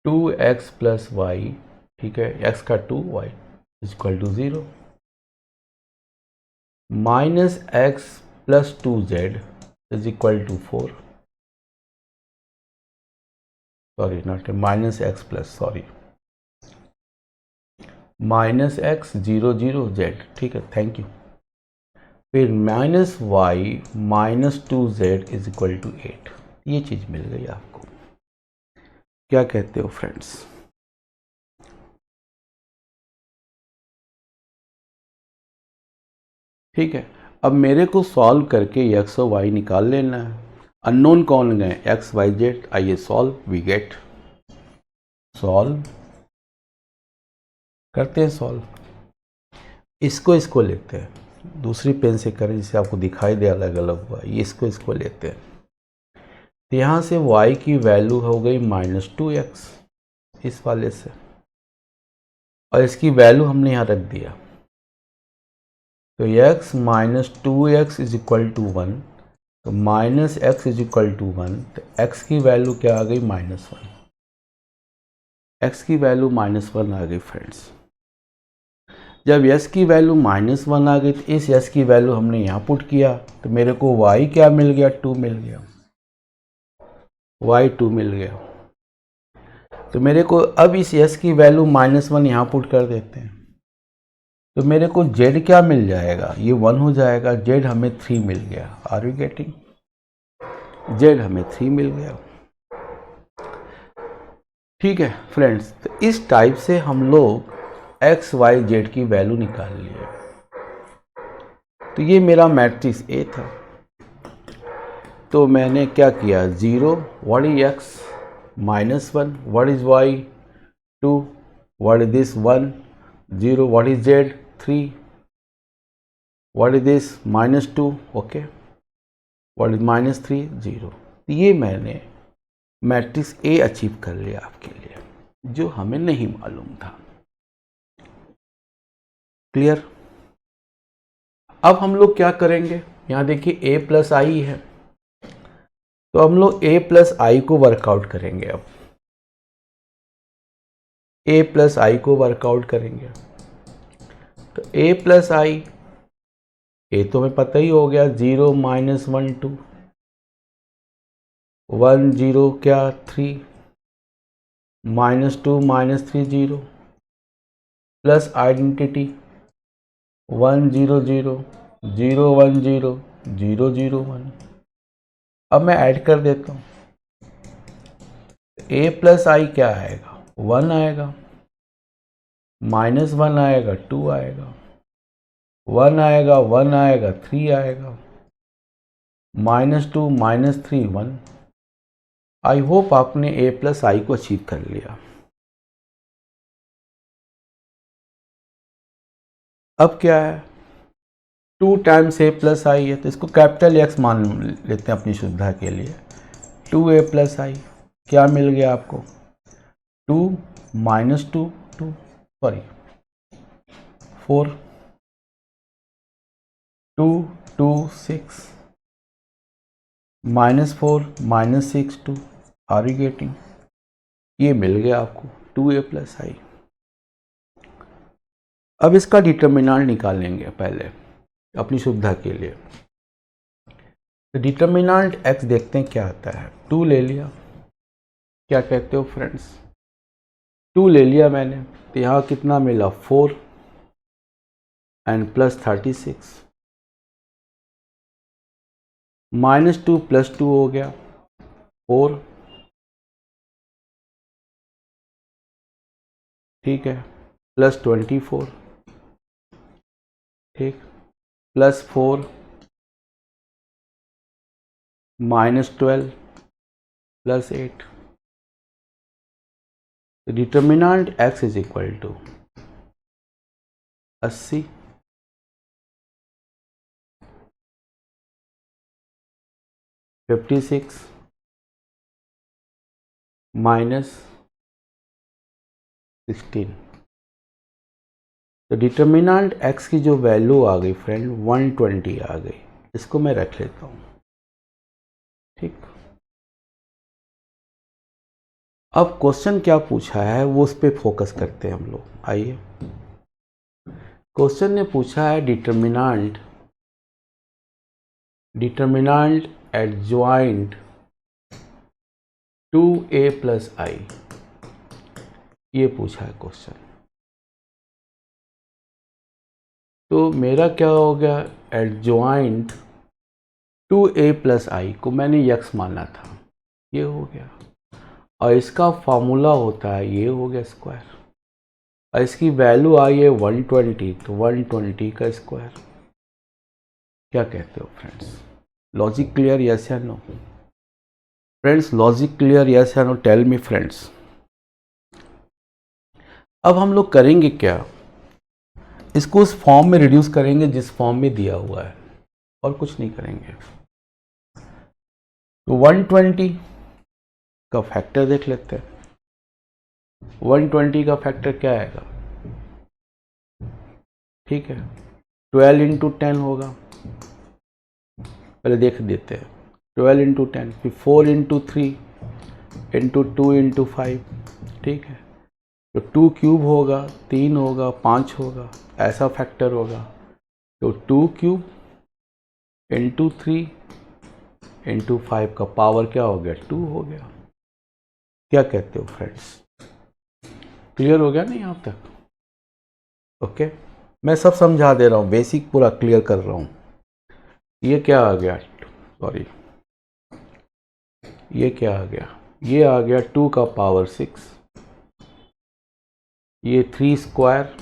2x plus Y, ठीक है, x का 2 y is equal to 0, -x plus 2z is equal to 4, sorry not -x plus, sorry, -x 0 0 z, ठीक है, थैंक यू। फिर -y -2z is equal to 8, ये चीज़ मिल गई आपको। क्या कहते हो फ्रेंड्स? ठीक है, अब मेरे को सॉल्व करके x और y निकाल लेना है। अननोन कौन गए, x y z, आइए सॉल्व, वी गेट, सॉल्व करते हैं सॉल्व। इसको लेते हैं, दूसरी पेन से करें जिससे आपको दिखाई दे अलग अलग हुआ, ये इसको लेते हैं। तो यहाँ से y की वैल्यू हो गई -2x इस वाले से, और इसकी वैल्यू हमने यहाँ रख दिया, तो x -2x is equal to 1, तो -x इज इक्वल टू 1, तो x की वैल्यू क्या आ गई -1, x की वैल्यू -1 आ गई फ्रेंड्स। जब s की वैल्यू -1 आ गई तो इस s की वैल्यू हमने यहाँ पुट किया, तो मेरे को y क्या मिल गया, 2 मिल गया, y 2 मिल गया। तो मेरे को अब इस s की वैल्यू -1 यहाँ पुट कर देते हैं, तो मेरे को z क्या मिल जाएगा, ये 1 हो जाएगा, z हमें 3 मिल गया, आर यू गेटिंग, z हमें 3 मिल गया। ठीक है फ्रेंड्स, तो इस टाइप से हम लोग x y z की वैल्यू निकाल लिए। तो ये मेरा मैट्रिक्स A था, तो मैंने क्या किया, 0 what is x, -1 what is y, 2 what is this 1, 0 what is z, 3 what is this -2, okay, what is -3, 0। ये मैंने मैट्रिक्स A अचीव कर लिया आपके लिए, जो हमें नहीं मालूम था। क्लियर? अब हम लोग क्या करेंगे, यहाँ देखिए a प्लस आई है, तो हम लोग a प्लस आई को वर्कआउट करेंगे। अब a प्लस आई को वर्कआउट करेंगे, तो a प्लस आई, ए तो हमें पता ही हो गया, 0 माइनस 1 2, 1 0 क्या 3, -2 -3 0, प्लस आइडेंटिटी 1 0 0 0 1 0 0 0 1। अब मैं ऐड कर देता हूँ, a प्लस आई क्या आएगा, 1 आएगा, -1 आएगा, 2 आएगा, 1 आएगा, 1 आएगा, 3 आएगा, -2 -3 1। आई होप आपने a प्लस आई को अचीव कर लिया। अब क्या है, 2 टाइम्स a प्लस आई है, तो इसको कैपिटल X मान लेते हैं अपनी सुविधा के लिए। 2a प्लस आई क्या मिल गया आपको, 2 -2 2 सॉरी 4 2 2 6 -4 -6 2, आर यू गेटिंग? ये मिल गया आपको 2a प्लस आई। अब इसका डिटर्मिनेंट निकालेंगे पहले अपनी सुविधा के लिए। तो डिटर्मिनेंट x देखते हैं क्या आता है। 2 ले लिया, क्या कहते हो फ्रेंड्स, 2 ले लिया मैंने, तो यहाँ कितना मिला 4 एंड प्लस 36, -2 + 2 हो गया 4, ठीक है, प्लस 24, ठीक, +4 -12 + 8। Determinant x is equal to 80 56 -16। तो डिटर्मिनेंट x की जो वैल्यू आ गई फ्रेंड 120 आ गई। इसको मैं रख लेता हूँ, ठीक। अब क्वेश्चन क्या पूछा है वो उस पर फोकस करते हैं हम लोग। आइए, क्वेश्चन ने पूछा है डिटर्मिनेंट एडजॉइंट 2a प्लस आई, ये पूछा है क्वेश्चन। तो मेरा क्या हो गया, एडजॉइंट 2a प्लस आई को मैंने x माना था, ये हो गया, और इसका फॉर्मूला होता है ये हो गया स्क्वायर, और इसकी वैल्यू आई है 120, तो 120 का स्क्वायर। क्या कहते हो फ्रेंड्स, लॉजिक क्लियर, यस या no? Friends logic clear, yes या नो? Tell me friends. अब हम लोग करेंगे क्या, इसको उस फॉर्म में रिड्यूस करेंगे जिस फॉर्म में दिया हुआ है, और कुछ नहीं करेंगे। तो 120 का फैक्टर देख लेते हैं। 120 का फैक्टर क्या आएगा, ठीक है, 12 × 10 होगा, पहले देख देते हैं। 12 × 10, फिर 4 × 3 × 2 × 5, ठीक है, तो 2 क्यूब होगा, 3 होगा, 5 होगा, ऐसा फैक्टर होगा। तो 2 क्यूब × 3 × 5 का पावर क्या हो गया, 2 हो गया। क्या कहते हो फ्रेंड्स, क्लियर हो गया ना यहाँ तक? ओके, मैं सब समझा दे रहा हूँ, बेसिक पूरा क्लियर कर रहा हूँ। ये क्या आ गया, सॉरी, ये क्या आ गया, ये आ गया 2 का पावर 6, ये 3 स्क्वायर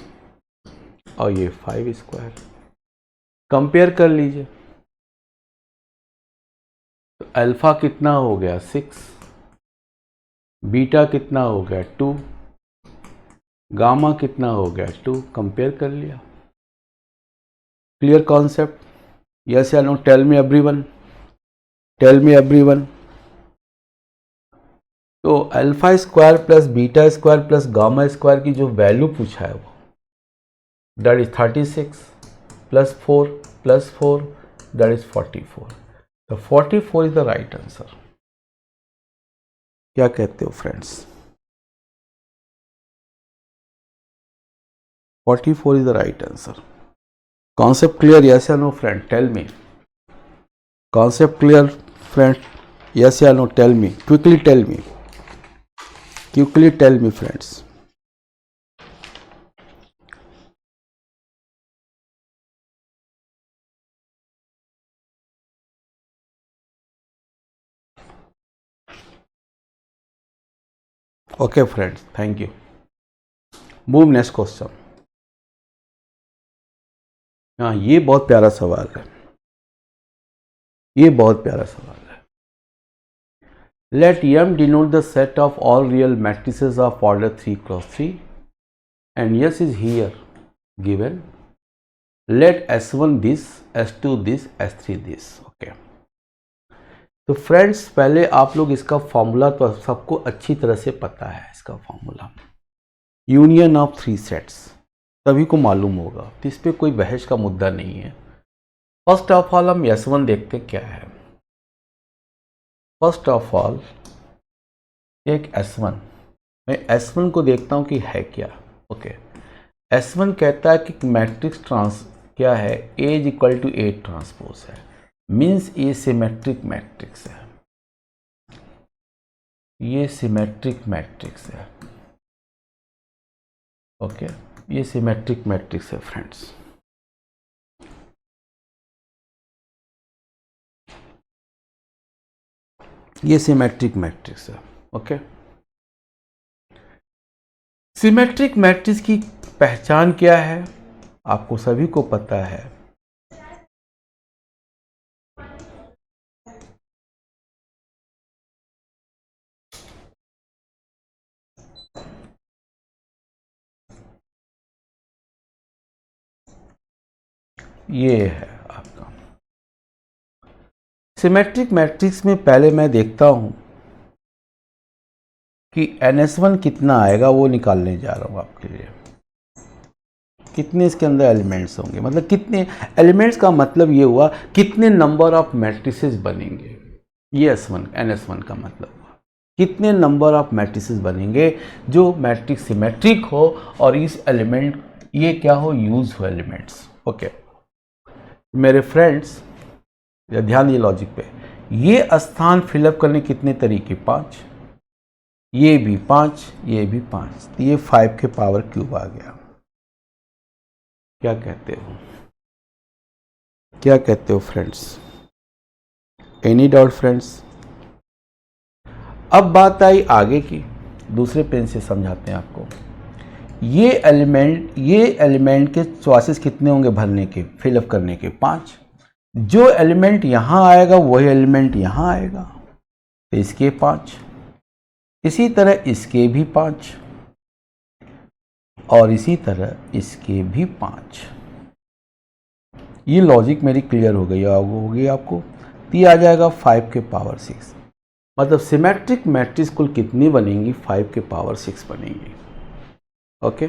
और ये 5 स्क्वायर। कंपेयर कर लीजिए, तो अल्फा कितना हो गया 6, बीटा कितना हो गया 2, गामा कितना हो गया 2। कंपेयर कर लिया, क्लियर कॉन्सेप्ट, यस या no? Tell me everyone, tell me everyone. तो alpha square plus beta square plus gamma square की जो वैल्यू पूछा है वो that is 36 +4 +4 that is 44. So 44 is the right answer. क्या कहते हो friends? 44 is the right answer. Concept clear? Yes or no, friend? Tell me. Concept clear, friend? Yes or no? Tell me. Quickly tell me. Quickly tell me, friends. Okay, friends. Thank you. Move next question. हाँ, ये बहुत प्यारा सवाल है. ये बहुत प्यारा सवाल है. Let M denote the set of all real matrices of order 3 cross 3 and S is here given. Let S1 this, S2 this, S3 this. Okay. तो फ्रेंड्स पहले आप लोग इसका फॉर्मूला तो सबको अच्छी तरह से पता है. इसका फॉर्मूला यूनियन ऑफ 3 सेट्स सभी को मालूम होगा, तो इस पर कोई बहस का मुद्दा नहीं है. फर्स्ट ऑफ ऑल हम S1 देखते क्या है. फर्स्ट ऑफ ऑल एक S1, मैं S1 को देखता हूं कि है क्या. ओके. S1 कहता है कि मैट्रिक्स क्या है, A is equal to A transpose है, मीन्स ये सिमेट्रिक मैट्रिक्स है. ये सिमेट्रिक मैट्रिक्स है. ओके. ये सिमेट्रिक मैट्रिक्स है फ्रेंड्स. ये सिमेट्रिक मैट्रिक्स है. ओके. सिमेट्रिक मैट्रिक्स की पहचान क्या है आपको सभी को पता है. ये है आपका सिमेट्रिक मैट्रिक्स में. पहले मैं देखता हूं कि NS1 कितना आएगा, वो निकालने जा रहा हूं आपके लिए. कितने इसके अंदर एलिमेंट्स होंगे, मतलब कितने एलिमेंट्स का मतलब ये हुआ कितने नंबर ऑफ मैट्रिसेस बनेंगे. ये NS1 का मतलब हुआ कितने नंबर ऑफ मैट्रिसेस बनेंगे जो मैट्रिक्स सिमेट्रिक हो और इस एलिमेंट ये क्या हो, यूज हो एलिमेंट्स. ओके मेरे फ्रेंड्स ध्यान दिए लॉजिक पे. ये स्थान फिलअप करने कितने तरीके, 5. ये भी 5, ये भी 5, तो ये 5 के पावर क्यूब आ गया. क्या कहते हो, क्या कहते हो फ्रेंड्स? Any doubt friends? अब बात आई आगे की, दूसरे पेन से समझाते हैं आपको. ये एलिमेंट के चॉइसेस कितने होंगे भरने के, फिलअप करने के, 5. जो एलिमेंट यहां आएगा वही एलिमेंट यहां आएगा, तो इसके 5, इसी तरह इसके भी 5 और इसी तरह इसके भी 5. ये लॉजिक मेरी क्लियर हो गई होगी आपको. तो आ जाएगा 5 के पावर 6, मतलब सिमेट्रिक मैट्रिक्स कुल कितनी बनेंगी, 5 के पावर 6 बनेंगी. ओके.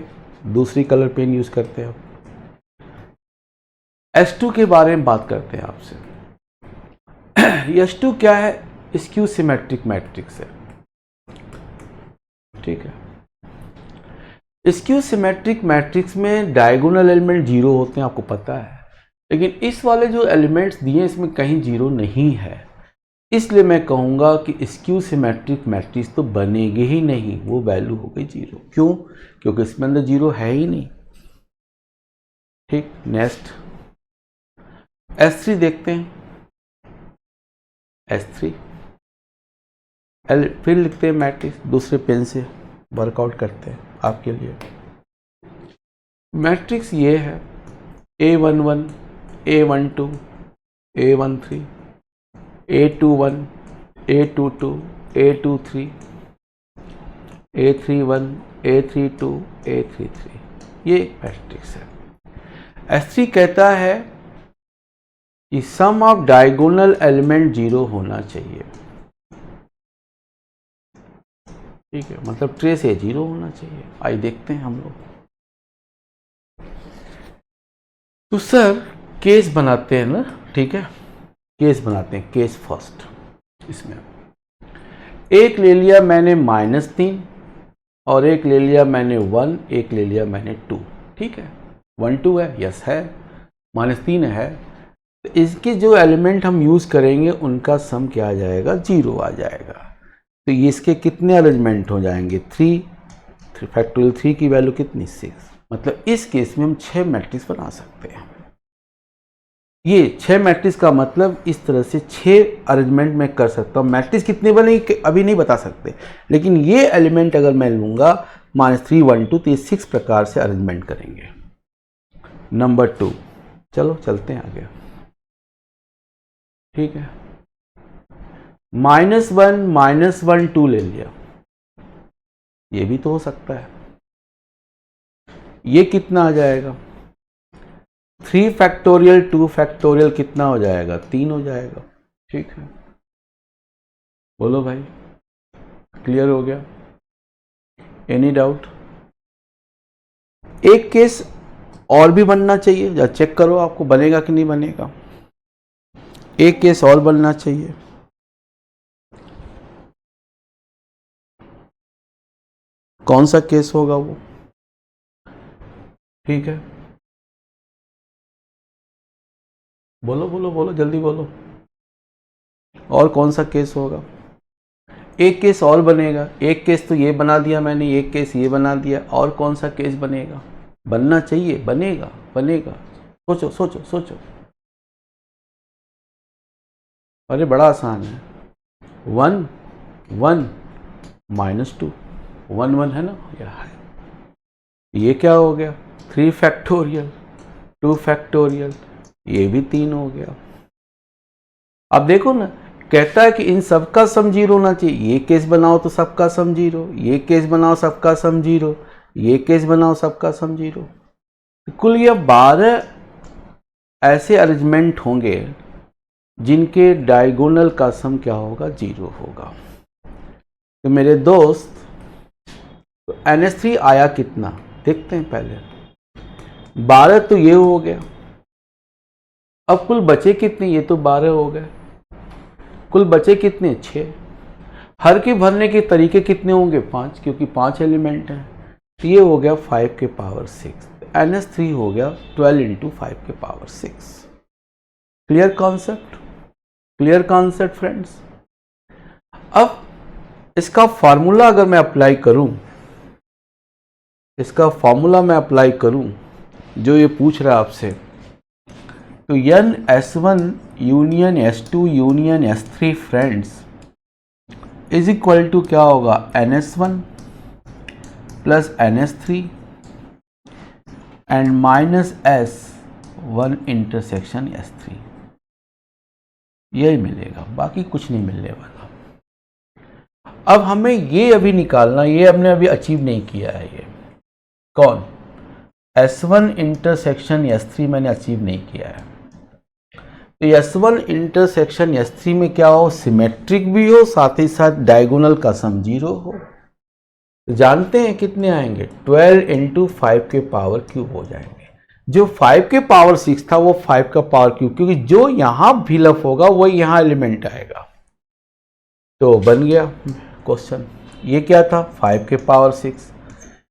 दूसरी कलर पेन यूज करते हैं. S2 के बारे में बात करते हैं आपसे. S2 क्या है, स्क्यू सिमेट्रिक मैट्रिक्स है. ठीक है. स्क्यू सिमेट्रिक मैट्रिक्स में डायगोनल एलिमेंट 0 होते हैं, आपको पता है, लेकिन इस वाले जो एलिमेंट्स दिए इसमें कहीं 0 नहीं है. इसलिए मैं कहूंगा कि स्क्यू सिमेट्रिक मैट्रिक्स तो बनेगी ही नहीं, वो वैल्यू हो गई 0. क्यों? क्योंकि इसमें अंदर 0 है ही नहीं. ठीक. नेक्स्ट S3 देखते हैं. S3 फिर लिखते हैं मैट्रिक्स, दूसरे पेन से वर्कआउट करते हैं आपके लिए. मैट्रिक्स ये है A11, A12, A13, A21, A22, A23, A31, A32, A33. ये एक मैट्रिक्स है. S3 कहता है कि सम ऑफ डायगोनल एलिमेंट 0 होना चाहिए. ठीक है, मतलब ट्रेस ए 0 होना चाहिए. आइए देखते हैं हम लोग. तो सर केस बनाते हैं ना, ठीक है, केस बनाते हैं, केस फर्स्ट। इसमें एक ले लिया मैंने -3 और एक ले लिया मैंने 1, एक ले लिया मैंने 2। ठीक है, 1 2 है, यस है, -3 है, तो इसके जो एलिमेंट हम यूज़ करेंगे उनका सम क्या आ जाएगा, 0 आ जाएगा। तो ये इसके कितने अरेंजमेंट हो जाएंगे, 3 फैक्टोरियल 3 की वैल्यू कितनी, 6। मतलब इस केस में हम 6 मैट्रिक्स बना सकते हैं। ये 6 मैट्रिक्स का मतलब इस तरह से 6 अरेंजमेंट में कर सकता हूँ। मैट्रिक्स कितने बनेंगे अभी नहीं बता सकते, लेकिन ये एलिमेंट अगर मैं लूँगा -3 1 2 तो ये 6 प्रकार से अरेंजमेंट करेंगे। नंबर 2, चलो चलते हैं आगे। ठीक है, -1 -1 2 ले लिया, ये भी तो हो सकता है। ये कितना आ जाएगा, 3 फैक्टोरियल 2 फैक्टोरियल कितना हो जाएगा, 3 हो जाएगा। ठीक है, बोलो भाई, क्लियर हो गया, एनी डाउट? एक केस और भी बनना चाहिए, या चेक करो आपको बनेगा कि नहीं बनेगा। एक केस और बनना चाहिए। कौन सा केस होगा वो? ठीक है, बोलो बोलो बोलो, जल्दी बोलो, और कौन सा केस होगा? एक केस और बनेगा। एक केस तो ये बना दिया मैंने, एक केस ये बना दिया, और कौन सा केस बनेगा? बनना चाहिए, बनेगा बनेगा, सोचो सोचो सोचो। अरे बड़ा आसान है, 1 1 -2 1 1 है ना, ये क्या हो गया, 3 फैक्टोरियल 2 फैक्टोरियल, ये भी 3 हो गया। अब देखो ना, कहता है कि इन सबका सम 0 होना चाहिए। ये केस बनाओ तो सबका सम 0, ये केस बनाओ सबका सम 0, ये केस बनाओ सबका सम 0। कुल ये 12 ऐसे अरेंजमेंट होंगे जिनके डायगोनल का सम क्या होगा, 0 होगा। तो मेरे दोस्त, तो NH3 आया कितना देखते हैं पहले। 12 तो ये हो गया, अब कुल बचे कितने, ये तो 12 हो गए, कुल बचे कितने, 6। हर के भरने के तरीके कितने होंगे, 5, क्योंकि 5 एलिमेंट हैं। तो ये हो गया 5 के पावर 6, NH3 हो गया 12 × 5 के power 6। Clear concept, clear concept friends. अब इसका फॉर्मूला अगर मैं अप्लाई करूं, इसका फॉर्मूला मैं अप्लाई करूं जो ये पूछ रहा है आपसे, तो NS1 union S2 union S3 friends is equal to क्या होगा, NS1 plus NS3 and -S1 intersection S3, यही मिलेगा, बाकी कुछ नहीं मिलने वाला। अब हमें ये अभी निकालना, ये हमने अभी अचीव नहीं किया है। ये कौन, S1 इंटरसेक्शन S3 मैंने अचीव नहीं किया है। तो S1 इंटरसेक्शन S3 में क्या हो, सिमेट्रिक भी हो, साथ ही साथ डायगोनल का सम 0 हो। तो जानते हैं कितने आएंगे, 12 × 5 के पावर क्यूब हो जाएंगे। जो 5 के पावर 6 था वो 5 का पावर क्यूब, क्योंकि जो यहां फिलअप होगा वही यहां एलिमेंट आएगा। तो बन गया क्वेश्चन। ये क्या था, 5 के पावर 6,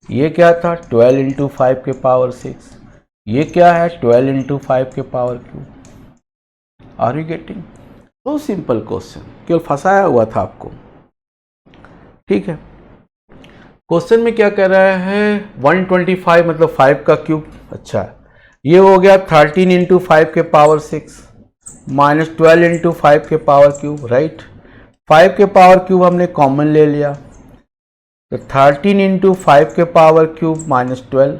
ये क्या था, 12 × 5 के पावर 6, ये क्या है, 12 × 5 के power cube. Are you getting? तो सिंपल क्वेश्चन, केवल फंसाया हुआ था आपको। ठीक है, क्वेश्चन में क्या कह रहा है, 125 मतलब 5 का क्यूब। अच्छा, ये हो गया 13 × 5 के पावर 6 माइनस 12 × 5 के पावर क्यूब, राइट। 5 के पावर क्यूब हमने कॉमन ले लिया, तो 13 × 5 के पावर क्यूब -12